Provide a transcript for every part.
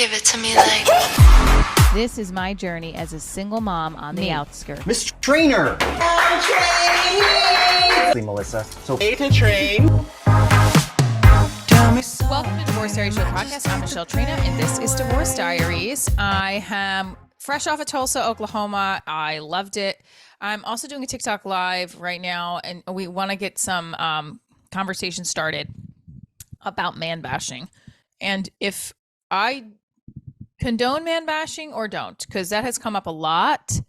Give it to me like. This is my journey as a single mom on the outskirts. Miss Trainer! Melissa. So A to train. Welcome to Divorce Diaries Show podcast. I'm Michelle Trina, and this is Divorce Diaries. I am fresh off of Tulsa, Oklahoma. I loved it. I'm also doing a TikTok live right now, and we want to get some conversation started about man bashing, and if I condone man bashing or don't, because that has come up a lot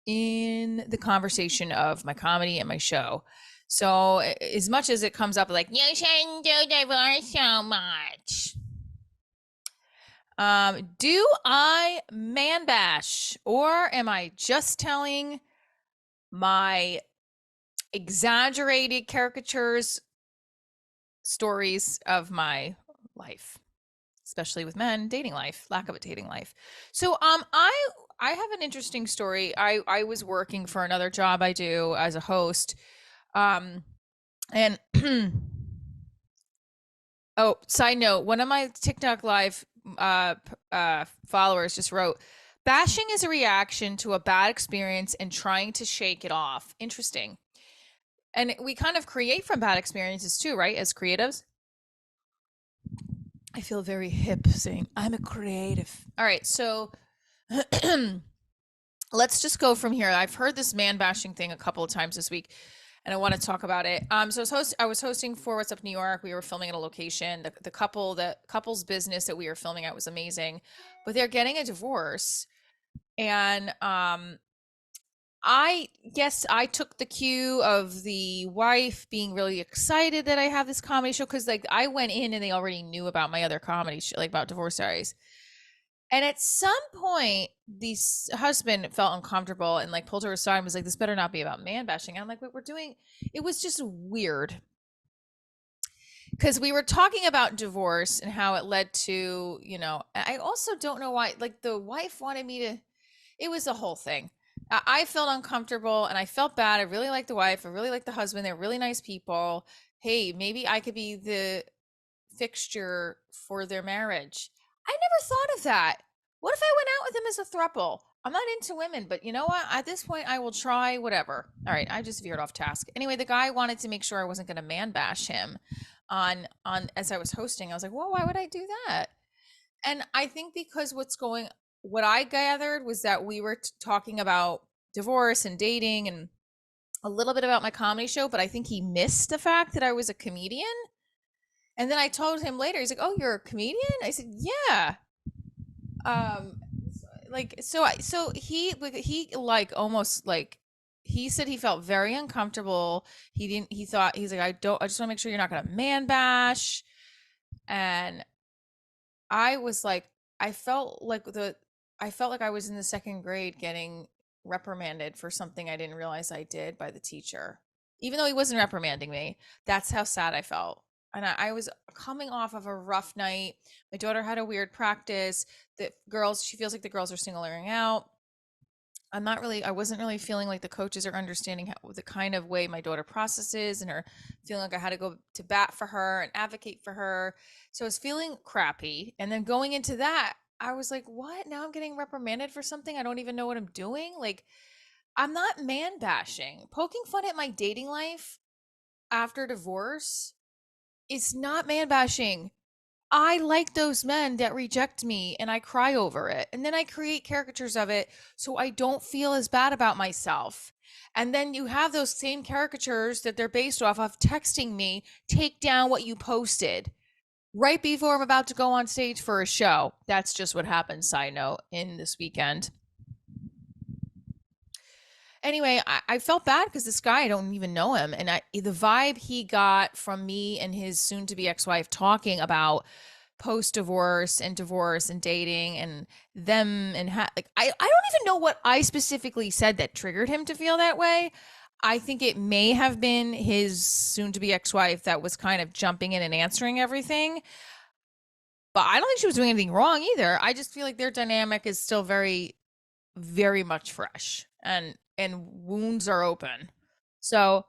in the conversation of my comedy and my show. So as much as it comes up like, you shouldn't do divorce so much. Do I man bash, or am I just telling my exaggerated caricatures, stories of my life, especially with men, dating life, lack of a dating life? So I have an interesting story. I was working for another job I do as a host. And oh, side note, one of my TikTok live followers just wrote, bashing is a reaction to a bad experience and trying to shake it off. Interesting. And we kind of create from bad experiences too, right? As creatives. I feel very hip saying I'm a creative. All right. So let's just go from here. I've heard this man bashing thing a couple of times this week, and I want to talk about it. So I was hosting for What's Up New York. We were filming at a location. The couple's business that we were filming at was amazing, but they're getting a divorce. And I guess I took the cue of the wife being really excited that I have this comedy show, because like I went in and they already knew about my other comedy show, like about Divorce Diaries. And at some point, the husband felt uncomfortable and like pulled her aside and was like, this better not be about man bashing. And I'm like, what we're doing, it was just weird. Because we were talking about divorce and how it led to, I also don't know why, like the wife wanted me to, it was a whole thing. I felt uncomfortable and I felt bad. I really like the wife. I really like the husband. They're really nice people. Hey, maybe I could be the fixture for their marriage. I never thought of that. What if I went out with him as a throuple? I'm not into women, but you know what? At this point, I will try whatever. All right, I just veered off task. Anyway, the guy wanted to make sure I wasn't going to man bash him on as I was hosting. I was like, well, why would I do that? And I think because what I gathered was that we were talking about divorce and dating and a little bit about my comedy show, but I think he missed the fact that I was a comedian. And then I told him later, he's like, oh, you're a comedian? I said, yeah. So he like almost like, he said he felt very uncomfortable. He's like, I just want to make sure you're not going to man bash. And I was like, I felt like I was in the second grade getting reprimanded for something I didn't realize I did by the teacher, even though he wasn't reprimanding me. That's how sad I felt. And I was coming off of a rough night. My daughter had a weird practice. She feels like the girls are singling out. I wasn't really feeling like the coaches are understanding the kind of way my daughter processes, and her feeling like I had to go to bat for her and advocate for her. So I was feeling crappy. And then going into that, I was like, what? Now I'm getting reprimanded for something I don't even know what I'm doing? Like, I'm not man bashing. Poking fun at my dating life after divorce is not man bashing. I like those men that reject me and I cry over it. And then I create caricatures of it so I don't feel as bad about myself. And then you have those same caricatures that they're based off of texting me, take down what you posted right before I'm about to go on stage for a show. That's just what happened, side note, in this weekend. Anyway, I felt bad because this guy, I don't even know him. And the vibe he got from me and his soon-to-be ex-wife talking about post-divorce and divorce and dating and them and I don't even know what I specifically said that triggered him to feel that way. I think it may have been his soon-to-be ex-wife that was kind of jumping in and answering everything. But I don't think she was doing anything wrong either. I just feel like their dynamic is still very, very much fresh and wounds are open. So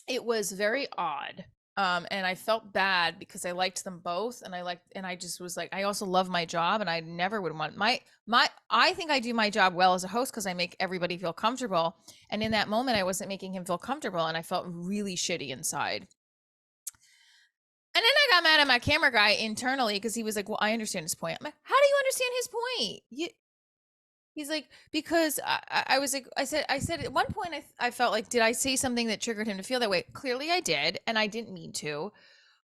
it was very odd. And I felt bad because I liked them both, and I just was like, I also love my job, and I never would want my. I think I do my job well as a host because I make everybody feel comfortable, and in that moment, I wasn't making him feel comfortable, and I felt really shitty inside. And then I got mad at my camera guy internally because he was like, "Well, I understand his point." I'm like, "How do you understand his point?" He's like, because I was like, I said at one point, I felt like, did I say something that triggered him to feel that way? Clearly I did, and I didn't mean to.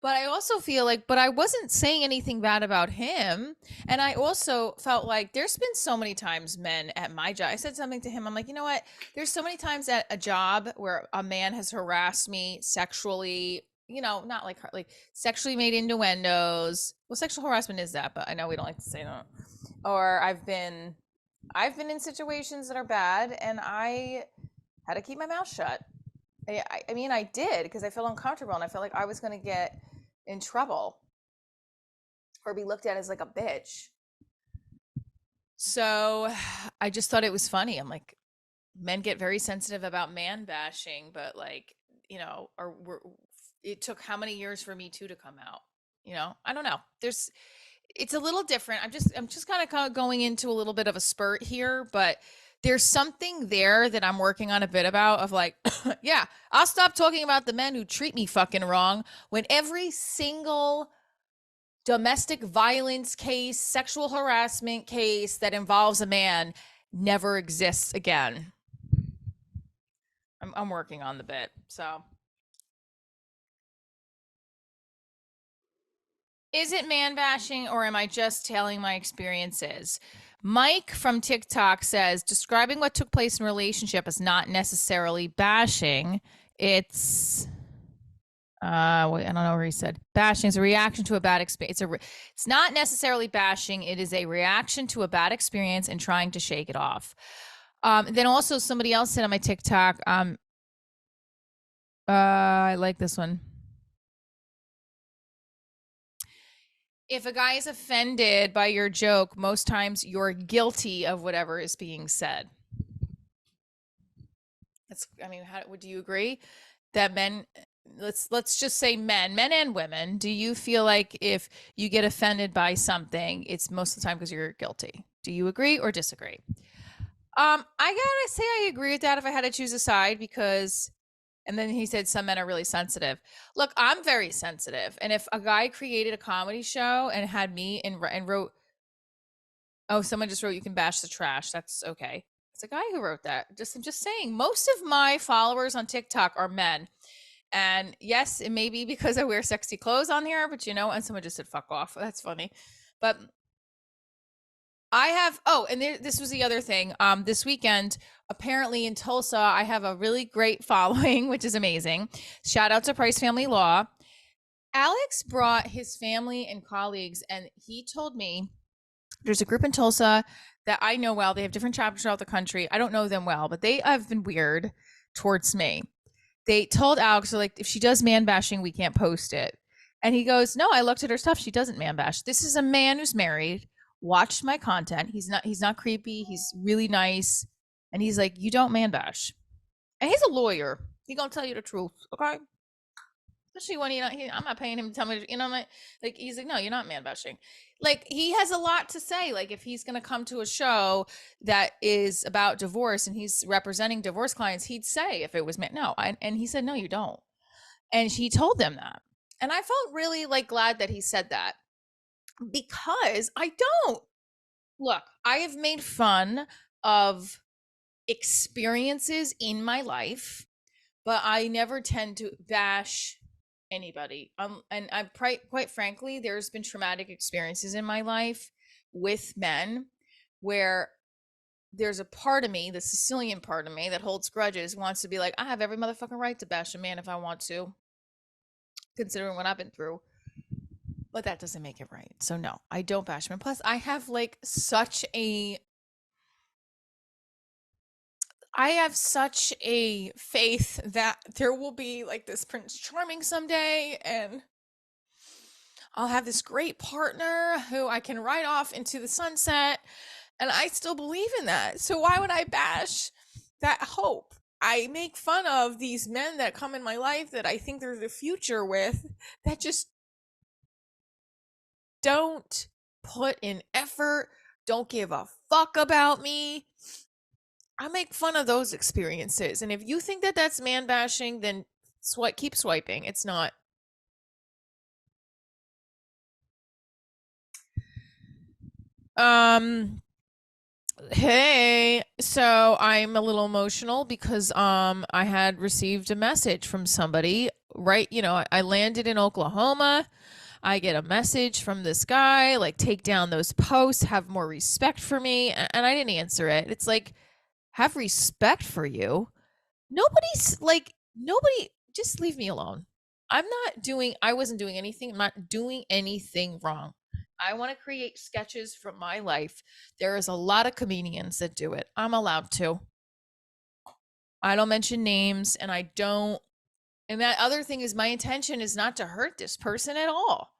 But I also feel like, but I wasn't saying anything bad about him. And I also felt like there's been so many times men at my job. I said something to him. I'm like, you know what? There's so many times at a job where a man has harassed me sexually, not like sexually made innuendos. Well, sexual harassment is that, but I know we don't like to say that. Or I've been in situations that are bad, and I had to keep my mouth shut. I mean, I did because I felt uncomfortable, and I felt like I was going to get in trouble or be looked at as like a bitch. So I just thought it was funny. I'm like, men get very sensitive about man bashing, but like, it took how many years for Me Too to come out? I don't know. It's a little different. I'm just kind of going into a little bit of a spurt here, but there's something there that I'm working on a bit about of like, yeah, I'll stop talking about the men who treat me fucking wrong when every single domestic violence case, sexual harassment case that involves a man never exists again. I'm working on the bit. So, is it man bashing or am I just telling my experiences? Mike from TikTok says describing what took place in a relationship is not necessarily bashing. It's wait, I don't know where he said bashing is a reaction to a bad experience. It's not necessarily bashing. It is a reaction to a bad experience and trying to shake it off. Then also somebody else said on my TikTok, I like this one. If a guy is offended by your joke, most times you're guilty of whatever is being said. I mean, how would you agree that men, let's just say men and women, do you feel like if you get offended by something, it's most of the time because you're guilty? Do you agree or disagree? I gotta say I agree with that if I had to choose a side because, and then he said some men are really sensitive. Look, I'm very sensitive, and if a guy created a comedy show and had me and wrote, oh, someone just wrote, you can bash the trash. That's okay. It's a guy who wrote that. I'm just saying, most of my followers on TikTok are men. And yes, it may be because I wear sexy clothes on here, but and someone just said fuck off. That's funny. But I have, oh, and this was the other thing. This weekend, apparently in Tulsa, I have a really great following, which is amazing. Shout out to Price Family Law. Alex brought his family and colleagues, and he told me there's a group in Tulsa that I know well. They have different chapters throughout the country. I don't know them well, but they have been weird towards me. They told Alex, they're like, if she does man bashing, we can't post it. And he goes, no, I looked at her stuff. She doesn't man bash. This is a man who's married, watched my content. He's not creepy. He's really nice. And he's like, you don't man bash. And he's a lawyer. He gonna tell you the truth, okay? Especially when I'm not paying him to tell me, like he's like, no, you're not man bashing. Like he has a lot to say. Like if he's gonna come to a show that is about divorce and he's representing divorce clients, he'd say if it was man, no, and he said, no, you don't. And he told them that, and I felt really like glad that he said that because I don't look. I have made fun of experiences in my life, but I never tend to bash anybody. And I quite frankly, there's been traumatic experiences in my life with men where there's a part of me, the Sicilian part of me that holds grudges, wants to be like, I have every motherfucking right to bash a man if I want to, considering what I've been through. But that doesn't make it right. So no, I don't bash men. Plus, I have such a faith that there will be like this Prince Charming someday, and I'll have this great partner who I can ride off into the sunset. And I still believe in that. So why would I bash that hope? I make fun of these men that come in my life that I think there's a future with that just don't put in effort, don't give a fuck about me. I make fun of those experiences. And if you think that that's man bashing, then keep swiping. It's not. Hey, so I'm a little emotional because I had received a message from somebody, right? I landed in Oklahoma. I get a message from this guy, like, take down those posts, have more respect for me, and I didn't answer it. It's like, have respect for you. Nobody, just leave me alone. I wasn't doing anything. I'm not doing anything wrong. I want to create sketches from my life. There is a lot of comedians that do it. I'm allowed to. I don't mention names, and I don't. And that other thing is, my intention is not to hurt this person at all.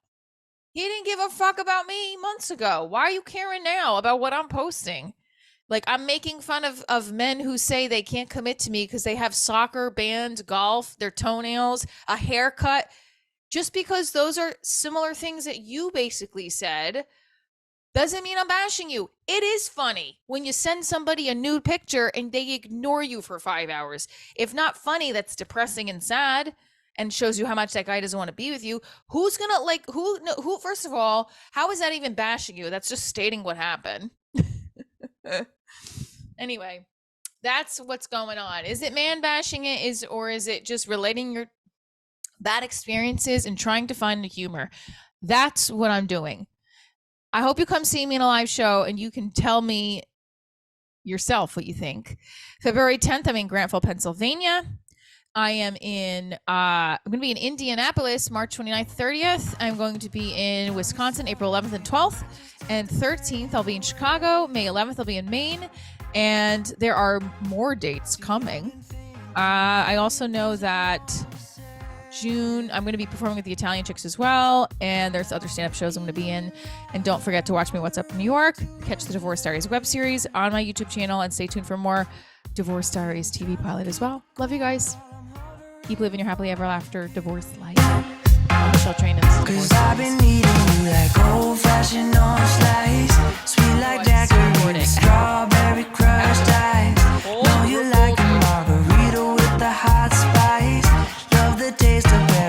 He didn't give a fuck about me months ago. Why are you caring now about what I'm posting? Like, I'm making fun of men who say they can't commit to me because they have soccer, band, golf, their toenails, a haircut. Just because those are similar things that you basically said doesn't mean I'm bashing you. It is funny when you send somebody a nude picture and they ignore you for 5 hours. If not funny, that's depressing and sad and shows you how much that guy doesn't want to be with you. Who's gonna who first of all, how is that even bashing you? That's just stating what happened. Anyway, that's what's going on. Is it man bashing or is it just relating your bad experiences and trying to find the humor? That's what I'm doing. I hope you come see me in a live show and you can tell me yourself what you think. February 10th, I'm in Grantville, Pennsylvania. I'm going to be in Indianapolis, March 29th, 30th. I'm going to be in Wisconsin, April 11th and 12th. And 13th, I'll be in Chicago. May 11th, I'll be in Maine. And there are more dates coming. I also know that June, I'm going to be performing with the Italian Chicks as well. And there's other stand-up shows I'm going to be in. And don't forget to watch me What's Up in New York. Catch the Divorce Diaries web series on my YouTube channel. And stay tuned for more Divorce Diaries TV pilot as well. Love you guys. Keep living your happily ever after divorce life. Michelle Training's Divorce Diaries. 'Cause I've been needing you like old-fashioned